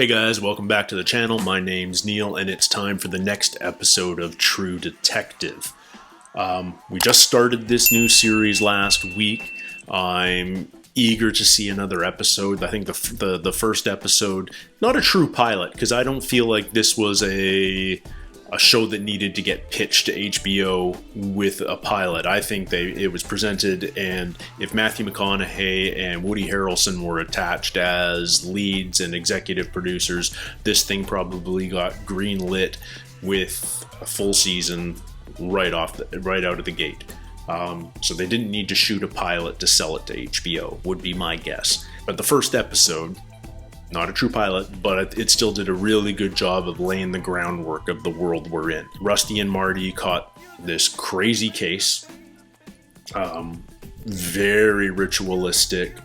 Hey guys, welcome back to the channel. My name's Neil, and it's time for the next episode of True Detective. We just started this new series last week. I'm eager to see another episode. I think the first episode, not a true pilot, because I don't feel like this was a show that needed to get pitched to HBO with a pilot. I think it was presented, and if Matthew McConaughey and Woody Harrelson were attached as leads and executive producers, this thing probably got green-lit with a full season right out of the gate. So they didn't need to shoot a pilot to sell it to HBO, would be my guess. But the first episode, not a true pilot, but it still did a really good job of laying the groundwork of the world we're in. Rusty and Marty caught this crazy case. Very ritualistic,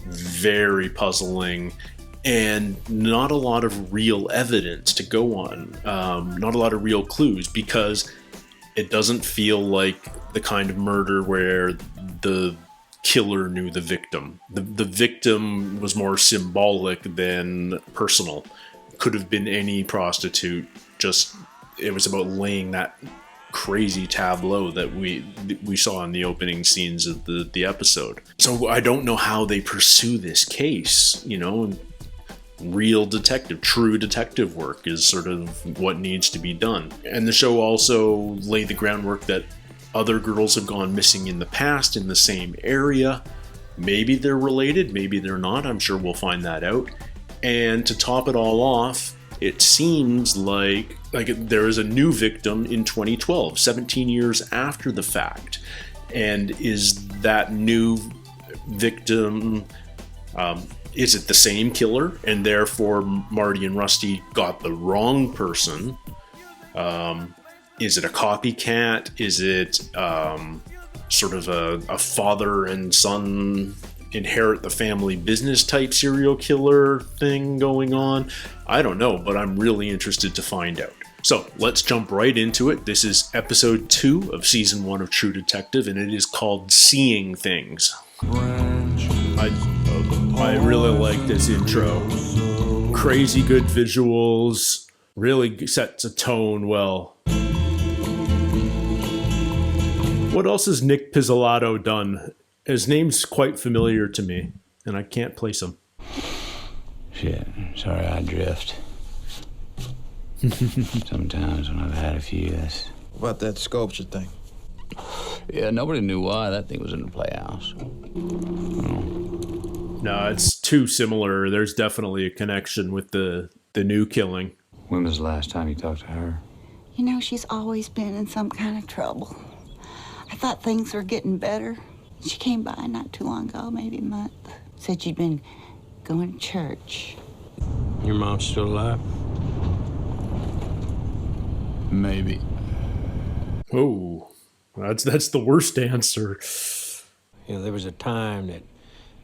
very puzzling, and not a lot of real evidence to go on. Not a lot of real clues, because it doesn't feel like the kind of murder where the killer knew the victim. The victim was more symbolic than personal. Could have been any prostitute. Just it was about laying that crazy tableau that we saw in the opening scenes of the episode. So I don't know how they pursue this case. Real detective, true detective work is sort of what needs to be done. And the show also laid the groundwork that other girls have gone missing in the past in the same area. Maybe they're related, maybe they're not. I'm sure we'll find that out. And to top it all off, it seems like there is a new victim in 2012, 17 years after the fact. And is that new victim, is it the same killer? And therefore Marty and Rusty got the wrong person? Is it a copycat? Is it sort of a father and son inherit the family business type serial killer thing going on? I don't know, but I'm really interested to find out. So let's jump right into it. This is episode 2 of season 1 of True Detective, and it is called Seeing Things. I really like this intro. Crazy good visuals, really sets a tone well. What else has Nick Pizzolatto done? His name's quite familiar to me, and I can't place him. Shit, sorry I drift. Sometimes when I've had a few, that's... What about that sculpture thing? Yeah, nobody knew why that thing was in the playhouse. No, it's too similar. There's definitely a connection with the new killing. When was the last time you talked to her? You know, she's always been in some kind of trouble. I thought things were getting better. She came by not too long ago, maybe a month. Said she'd been going to church. Your mom's still alive? Maybe. Oh, that's the worst answer. There was a time that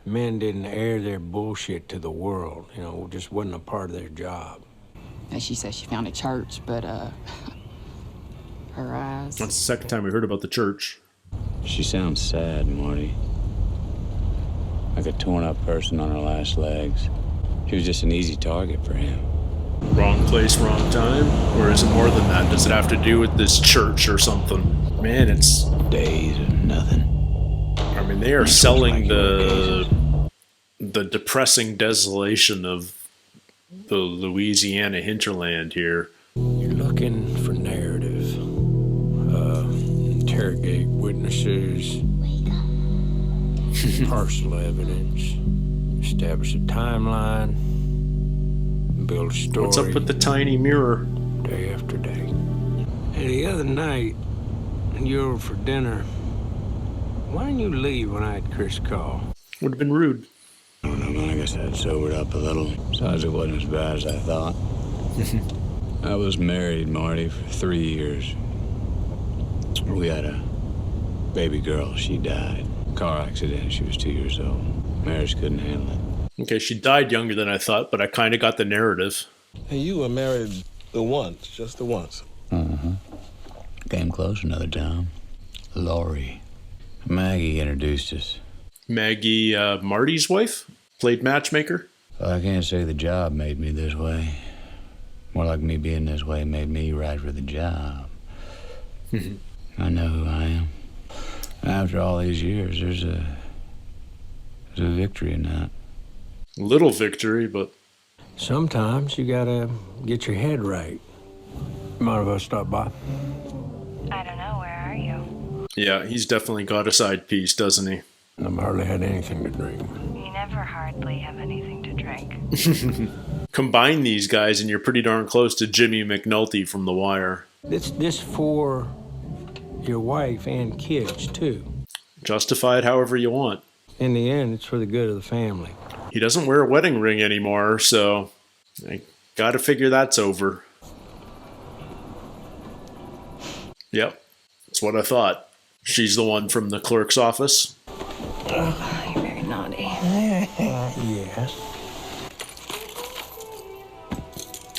men didn't air their bullshit to the world. Just wasn't a part of their job. And she said she found a church, but her eyes... That's the second time we heard about the church. She sounds sad, Marty. Like a torn-up person on her last legs. She was just an easy target for him. Wrong place, wrong time? Or is it more than that? Does it have to do with this church or something? Man, it's... Days of nothing. I mean, they are selling the depressing desolation of the Louisiana hinterland here. You're looking for narrative. Interrogate witnesses. Partial evidence. Establish a timeline. Build a story. What's up with the tiny mirror? Day after day. And the other night, when you were over for dinner, why didn't you leave when I had Chris call? Would have been rude. I don't know, man. I guess I'd sobered up a little. Besides, it wasn't as bad as I thought. I was married, Marty, for 3 years. We had a baby girl. She died. Car accident. She was 2 years old. Marriage couldn't handle it. Okay, she died younger than I thought, but I kind of got the narrative. And you were married the once, just the once. Mm-hmm. Came close another time. Laurie. Maggie introduced us. Maggie, Marty's wife? Played matchmaker? Well, I can't say the job made me this way. More like me being this way made me right for the job. I know who I am. After all these years, there's a victory in that. Little victory, but Sometimes you gotta get your head right. Might as well stop by. I don't know, where are you? yeah, he's definitely got a side piece, doesn't he? I've hardly had anything to drink. You never hardly have anything to drink. Combine these guys and you're pretty darn close to Jimmy McNulty from The Wire. This for your wife and kids, too. Justify it however you want. In the end, it's for the good of the family. He doesn't wear a wedding ring anymore, so I gotta figure that's over. Yep, that's what I thought. She's the one from the clerk's office. Oh, you're very naughty. Yes.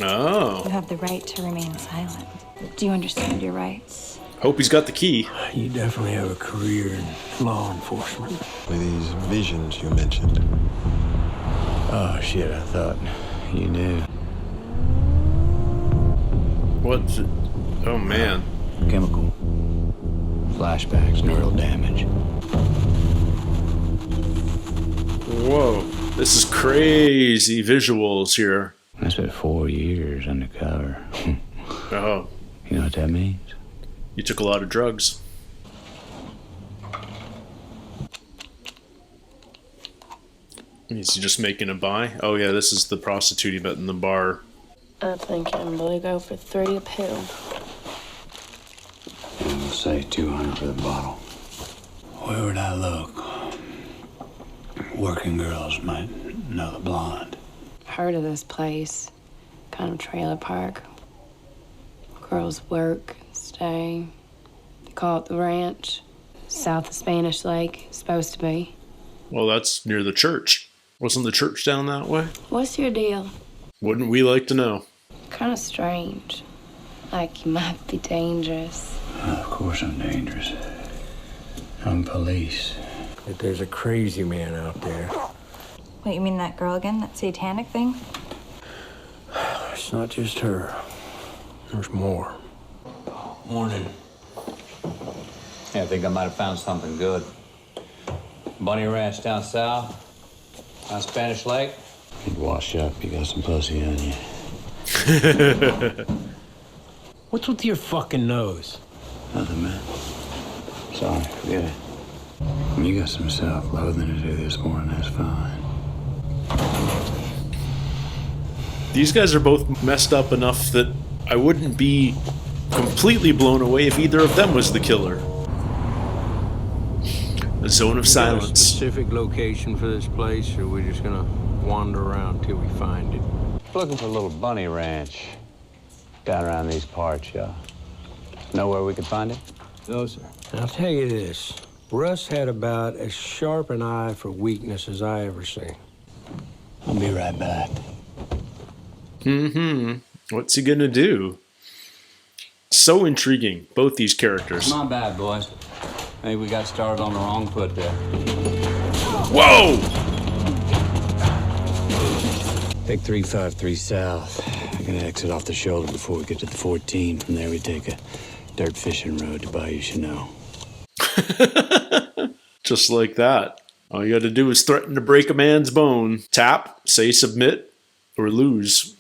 Oh, You have the right to remain silent. Do you understand your rights? hope he's got the key. You definitely have a career in law enforcement. With these visions you mentioned. Oh, shit, I thought you knew. What's it? Oh, man. Chemical. Flashbacks, neural damage. Whoa, this is crazy visuals here. I spent 4 years undercover. Oh, You know what that means? you took a lot of drugs. Is he just making a buy? Oh yeah, this is the prostitute he met in the bar. I think Emily go for 30 a pill. And we'll say 200 for the bottle. Where would I look? Working girls might know the blonde. Heard of this place. Kind of trailer park. Girls work, stay. They call it the ranch. South of Spanish Lake, supposed to be. Well, that's near the church. Wasn't the church down that way? What's your deal? Wouldn't we like to know? Kind of strange. Like you might be dangerous. Of course I'm dangerous. I'm police. That there's a crazy man out there. Wait, you mean that girl again? That satanic thing? It's not just her. There's more. Morning. Yeah, I think I might have found something good. Bunny Ranch down south. On Spanish Lake. You'd wash up. You got some pussy on you. What's with your fucking nose? Nothing, man. Sorry, forget it. You got some self-loathing to do this morning. That's fine. These guys are both messed up enough that I wouldn't be completely blown away if either of them was the killer. A zone of You got a silence. specific location for this place, or we're just gonna wander around till we find it? Looking for a little bunny ranch. Down around these parts, y'all. Know where we could find it? No, sir. I'll tell you this. Russ had about as sharp an eye for weakness as I ever seen. I'll be right back. What's he gonna do? So intriguing, both these characters. My bad, boys. Maybe we got started on the wrong foot there. Whoa! Take 353 south. We're gonna exit off the shoulder before we get to the 14. From there, we take a dirt fishing road to Bayou Chanel. Just like that. All you gotta do is threaten to break a man's bone. Tap, say submit, or lose.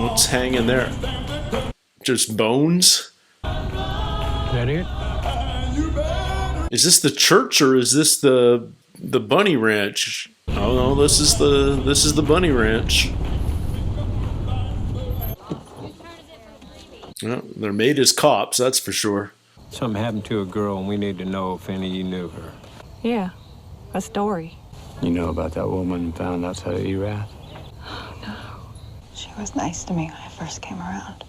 What's hanging there? Just bones? Is that it? Is this the church or is this the bunny ranch? Oh no, this is the bunny ranch. Well, they're made as cops, that's for sure. Something happened to a girl, and we need to know if any of you knew her. Yeah, a story. You know about that woman found outside of Erath? She was nice to me when I first came around.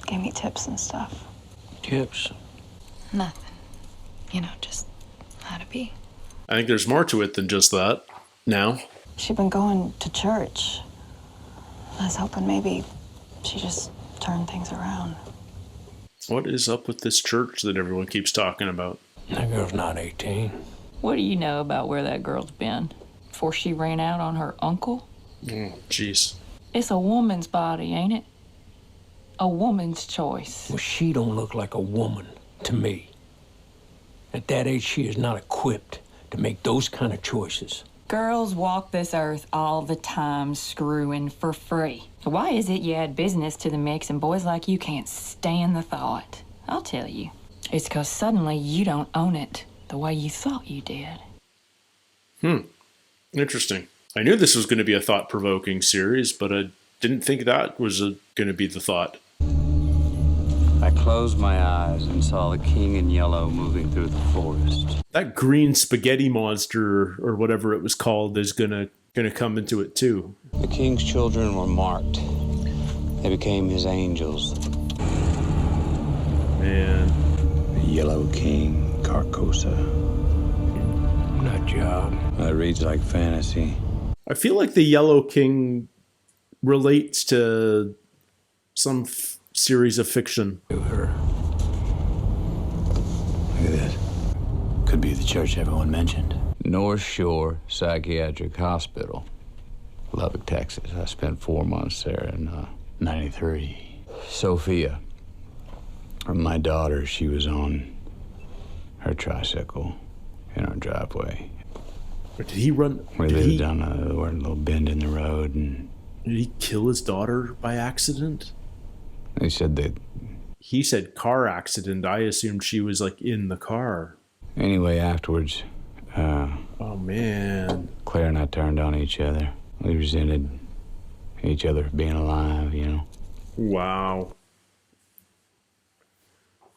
Gave me tips and stuff. Tips? Nothing. You know, just how to be. I think there's more to it than just that. Now, She'd been going to church. I was hoping maybe she just turned things around. what is up with this church that everyone keeps talking about? That girl's not 18. What do you know about where that girl's been before she ran out on her uncle? Oh, jeez. It's a woman's body, ain't it? A woman's choice. Well, she don't look like a woman to me. At that age, she is not equipped to make those kind of choices. Girls walk this earth all the time screwing for free. Why is it you add business to the mix and boys like you can't stand the thought? I'll tell you. It's because suddenly you don't own it the way you thought you did. Interesting. I knew this was going to be a thought-provoking series, but I didn't think that was going to be the thought. I closed my eyes and saw the king in yellow moving through the forest. That green spaghetti monster, or whatever it was called, is gonna come into it too. The king's children were marked. They became his angels. Man. The Yellow King, Carcosa. Nut job. That reads like fantasy. I feel like the Yellow King relates to some series of fiction. Look at this. Could be the church everyone mentioned. North Shore Psychiatric Hospital, Lubbock, Texas. I spent 4 months there in 93. Sophia, my daughter, she was on her tricycle in our driveway. Did he run? We lived down a little bend in the road, and did he kill his daughter by accident? they said that. He said car accident. I assumed she was like in the car. Anyway, afterwards, oh man, Claire and I turned on each other. We resented each other for being alive, you know. Wow.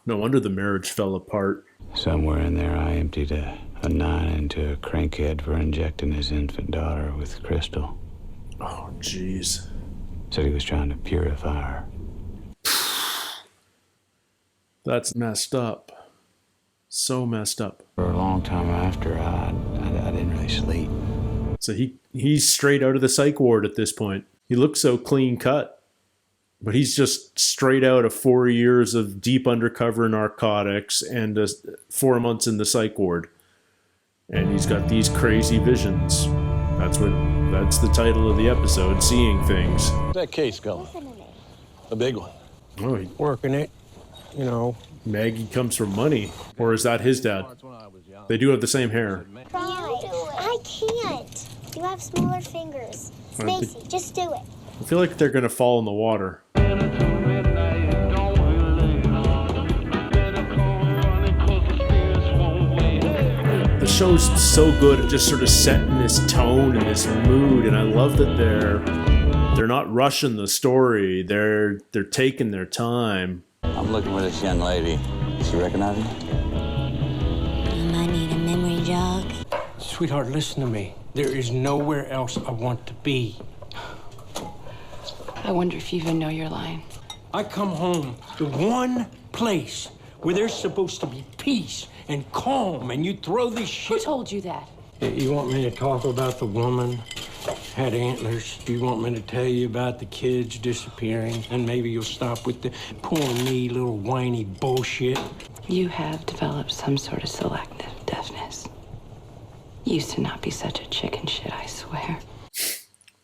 No wonder the marriage fell apart. Somewhere in there, I emptied a 9 into a crankhead for injecting his infant daughter with crystal. Oh, jeez. Said he was trying to purify her. That's messed up. So messed up. For a long time after, I didn't really sleep. So he's straight out of the psych ward at this point. He looks so clean cut. But he's just straight out of 4 years of deep undercover narcotics and 4 months in the psych ward. And he's got these crazy visions. That's the title of the episode, Seeing Things. That case going? A big one. Oh, he's Working it, you know. Maggie comes from money. Or is that his dad? They do have the same hair. I can't. You have smaller fingers. Spacey, just do it. I feel like they're going to fall in the water. The show's so good at just sort of setting this tone and this mood, and I love that they're not rushing the story. They're taking their time. I'm looking for this young lady. Does she recognize me? You might need a memory jog. Sweetheart, listen to me. There is nowhere else I want to be. I wonder if you even know you're lying. I come home to one place where there's supposed to be peace and calm, and you throw this shit. Who told you that? You want me to talk about the woman had antlers? You want me to tell you about the kids disappearing? And maybe you'll stop with the poor me little whiny bullshit. You have developed some sort of selective deafness. Used to not be such a chicken shit, I swear.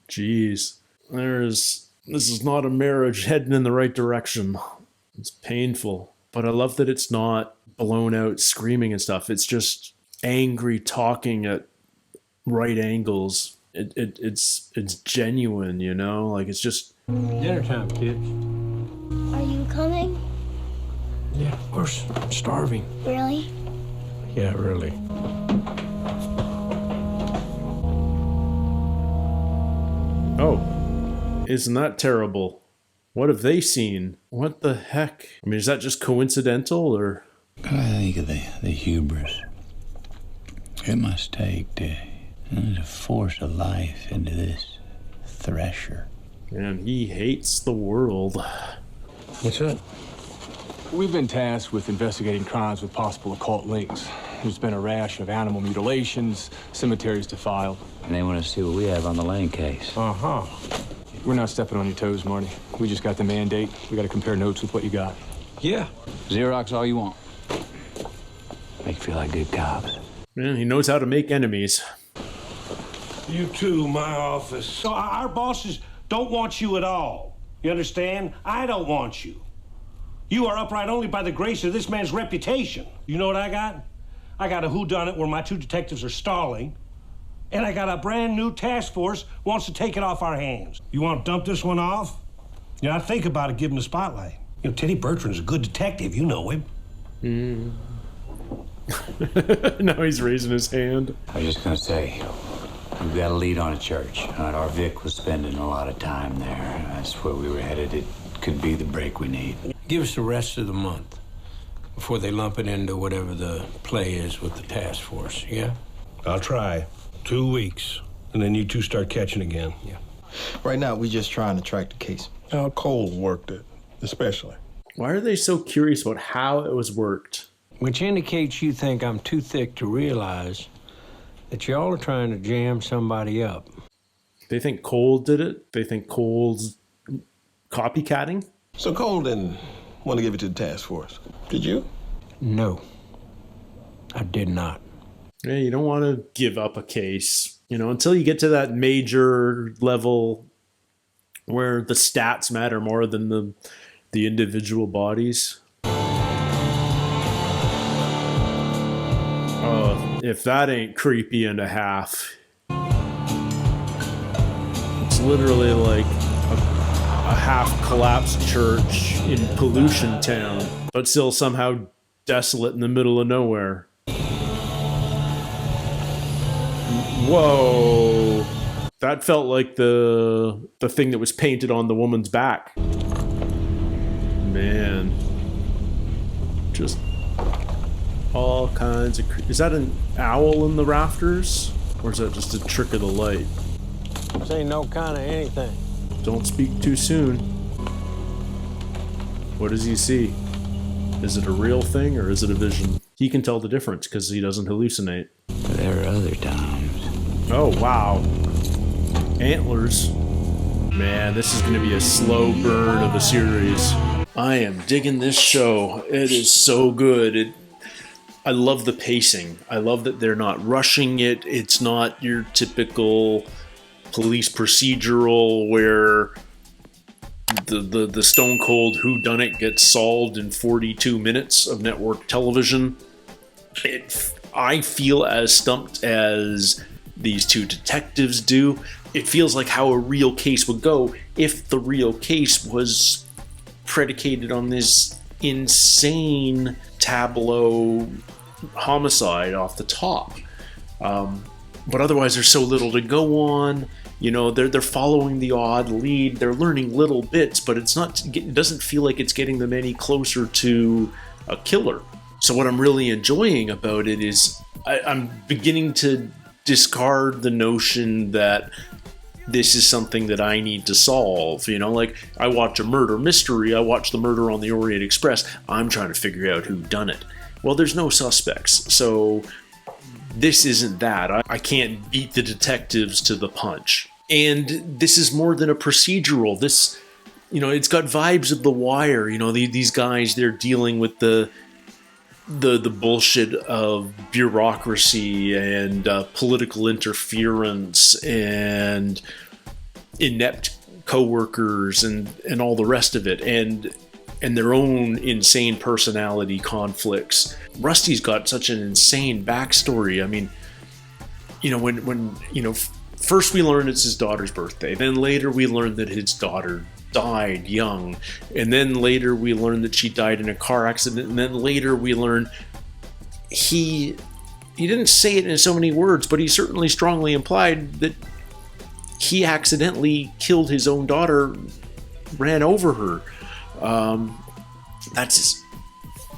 Jeez. This is not a marriage heading in the right direction. It's painful. But I love that it's not blown out screaming and stuff. It's just angry talking at right angles. It's genuine, you know? Like, it's just... Dinner time, kids. Are you coming? Yeah, of course. I'm starving. Really? Yeah, really. Oh, isn't that terrible? What have they seen? What the heck? I mean, is that just coincidental, or? I think of the hubris it must take to force a life into this thresher. Man, he hates the world. What's that? We've been tasked with investigating crimes with possible occult links. There's been a rash of animal mutilations, cemeteries defiled. And they want to see what we have on the Lane case. Uh-huh. We're not stepping on your toes, Marty. We just got the mandate. We got to compare notes with what you got. Yeah. Xerox all you want. Make you feel like good cops. Yeah, he knows how to make enemies. You too, my office. So our bosses don't want you at all. You understand? I don't want you. You are upright only by the grace of this man's reputation. You know what I got? I got a whodunit where my 2 detectives are stalling, and I got a brand new task force wants to take it off our hands. You want to dump this one off? You know, I think about it, give him the spotlight. You know, Teddy Bertrand's a good detective. You know him. Now he's raising his hand. I was just gonna say, we've got a lead on a church. Our Vic was spending a lot of time there. That's where we were headed. It could be the break we need. Give us the rest of the month before they lump it into whatever the play is with the task force, yeah? I'll try. 2 weeks, and then you two start catching again. Yeah. Right now, we're just trying to track the case. How Cole worked it, especially. Why are they so curious about how it was worked? Which indicates you think I'm too thick to realize that y'all are trying to jam somebody up. They think Cole did it? They think Cole's copycatting? So Cole didn't want to give it to the task force. Did you? No, I did not. Yeah, you don't want to give up a case, you know, until you get to that major level where the stats matter more than the individual bodies. Oh, if that ain't creepy and a half. It's literally like a half-collapsed church in pollution town, but still somehow desolate in the middle of nowhere. Whoa. That felt like the thing that was painted on the woman's back. Man. Just all kinds of... Is that an owl in the rafters? Or is that just a trick of the light? This ain't no kind of anything. Don't speak too soon. What does he see? Is it a real thing or is it a vision? He can tell the difference because he doesn't hallucinate. There are other times. Oh, wow. Antlers. Man, this is going to be a slow burn of a series. I am digging this show. It is so good. I love the pacing. I love that they're not rushing it. It's not your typical police procedural where the stone cold whodunit gets solved in 42 minutes of network television. I feel as stumped as these two detectives do. It feels like how a real case would go if the real case was predicated on this insane tableau homicide off the top. But otherwise there's so little to go on. You know, they're following the odd lead. They're learning little bits, but it doesn't feel like it's getting them any closer to a killer. So what I'm really enjoying about it is I'm beginning to discard the notion that this is something that I need to solve. You know, like I watch a murder mystery, I watch the Murder on the Orient Express, I'm trying to figure out who done it. Well, there's no suspects, so this isn't that. I can't beat the detectives to the punch. And this is more than a procedural. This, you know, it's got vibes of The Wire. You know, these guys, they're dealing with the bullshit of bureaucracy and political interference and inept coworkers and all the rest of it, and their own insane personality conflicts. Rusty's got such an insane backstory. I mean, you know, when you know, first we learn it's his daughter's birthday, then later we learn that his daughter died young, and then later we learn that she died in a car accident, and then later we learn he didn't say it in so many words, but he certainly strongly implied that he accidentally killed his own daughter, ran over her. That's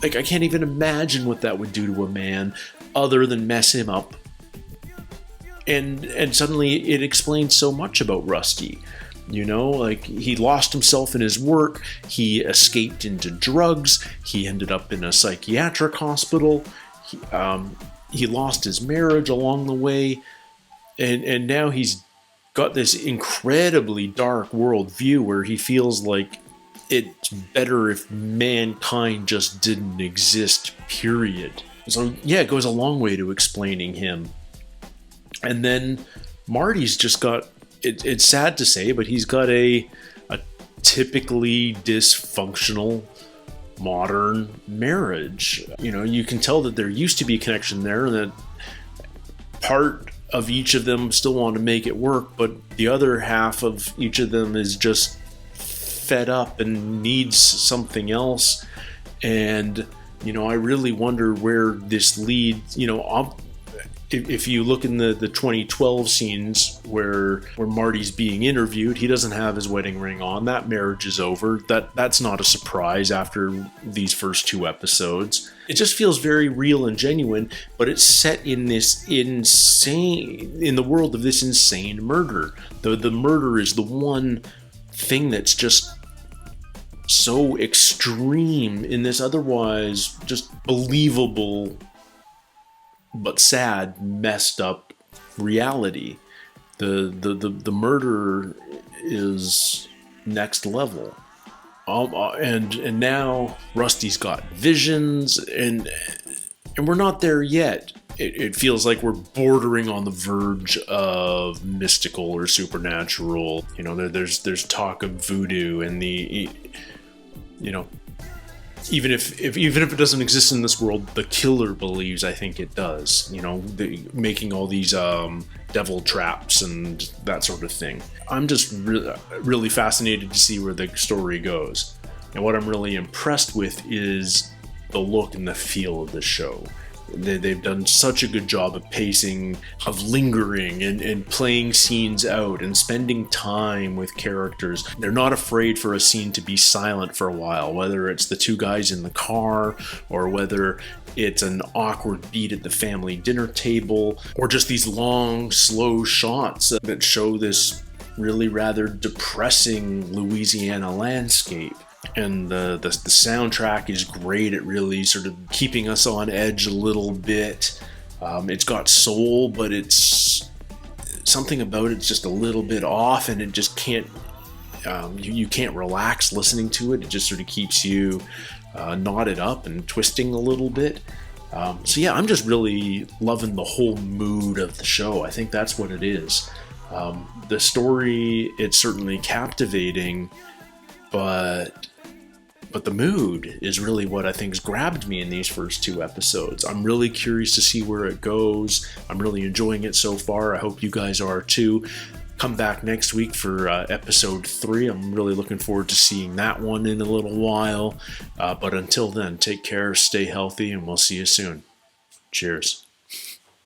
like, I can't even imagine what that would do to a man other than mess him up. And suddenly it explains so much about Rusty. You know, like he lost himself in his work, he escaped into drugs, he ended up in a psychiatric hospital, he lost his marriage along the way, and now he's got this incredibly dark worldview where he feels like it's better if mankind just didn't exist, period. So yeah, it goes a long way to explaining him. And then Marty's just got, it's sad to say, but he's got a typically dysfunctional modern marriage. You know, you can tell that there used to be a connection there, and that part of each of them still want to make it work, but the other half of each of them is just fed up and needs something else. And you know, I really wonder where this leads. You know, if you look in the 2012 scenes where Marty's being interviewed, he doesn't have his wedding ring on. That marriage is over. That's not a surprise after these first 2 episodes. It just feels very real and genuine, but it's set in this in the world of this insane murder. The murder is the one thing that's just so extreme in this otherwise just believable but sad, messed up reality. The murder is next level. And now Rusty's got visions, and we're not there yet. It feels like we're bordering on the verge of mystical or supernatural. You know, there's talk of voodoo, and even if it doesn't exist in this world, the killer believes, I think it does. You know, making all these devil traps and that sort of thing. I'm just really fascinated to see where the story goes. And what I'm really impressed with is the look and the feel of the show. They've done such a good job of pacing, of lingering and playing scenes out and spending time with characters. They're not afraid for a scene to be silent for a while, whether it's the 2 guys in the car or whether it's an awkward beat at the family dinner table or just these long, slow shots that show this really rather depressing Louisiana landscape. And the soundtrack is great at really sort of keeping us on edge a little bit. It's got soul, but it's something about it's just a little bit off, and it just can't you can't relax listening to it. It just sort of keeps you knotted up and twisting a little bit. So yeah, I'm just really loving the whole mood of the show. I think that's what it is. The story, it's certainly captivating, but the mood is really what I think's grabbed me in these first 2 episodes. I'm really curious to see where it goes. I'm really enjoying it so far. I hope you guys are too. Come back next week for episode 3. I'm really looking forward to seeing that one in a little while. But until then, take care, stay healthy, and we'll see you soon. Cheers.